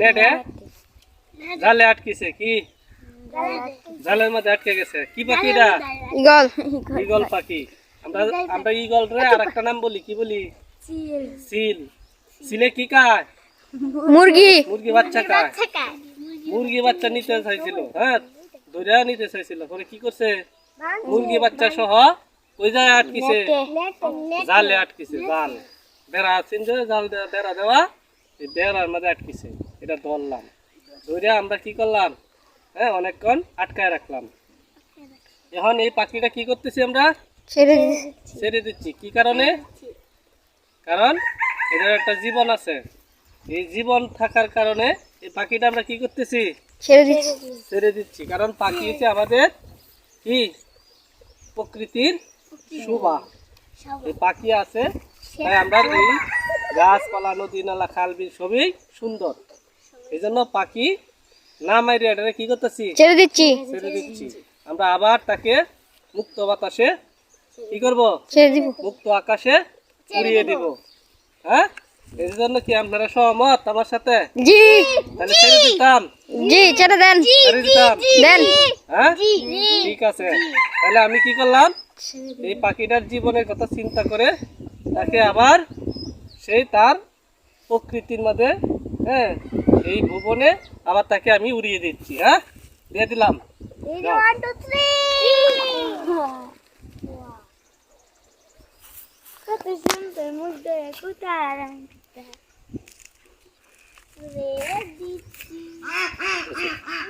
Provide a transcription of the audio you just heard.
নেটে জালে আটকেছে কি জালের মধ্যে আটকে গেছে কি পাখি এটা ঈগল ঈগল পাখি আমরা আমরা ঈগল রে আরেকটা নাম বলি কি বলি সিল সিলে কি খায় মুরগি মুরগি বাচ্চা খায় মুরগি বাচ্চা নিতে চাইছিল হ্যাঁ ধরে নিতে চাইছিল পরে কি করছে মুরগি বাচ্চা সহ ওই জায়গায় আটকিছে জালে আটকিছে জাল বেড়া আছেন যে জাল বেড়া দেওয়া এই বেড়ার মধ্যে আটকিছে এটা ধরলাম ধরে আমরা কি করলাম হ্যাঁ অনেকক্ষণ আটকায় রাখলাম এখন এই পাখিটা কি করতেছি আমরা ছেড়ে দিচ্ছি কি কারণে কারণ এটার একটা জীবন আছে এই জীবন থাকার কারণে এই পাখিটা আমরা কি করতেছি ছেড়ে দিচ্ছি কারণ পাখি হচ্ছে আমাদের কি প্রকৃতির শোভা এই পাখি আছে তাই আমরা এই গাছপালা নদী নালা খাল বিল সবই সুন্দর এই জন্য পাখি না মাইরে এটা কি করতেছি ছেড়ে দিচ্ছি আমরা আবার তাকে মুক্ত বাতাসে কি করব মুক্ত আকাশে উড়িয়ে দিব হ্যাঁ এর জন্য কি আপনারা সহমত আমার সাথে জি তাহলে ছেড়ে দিতাম ছেড়ে দেন হ্যাঁ ঠিক আছে তাহলে আমি কি করলাম এই পাখিটার জীবনের কথা চিন্তা করে তাকে আবার সেই তার প্রকৃতির মধ্যে হ্যাঁ এই ভুবনে আবার তাকে আমি উড়িয়ে দিচ্ছি হ্যাঁ দিয়ে দিলাম কত সুন্দর মুগ্ধ কোথায়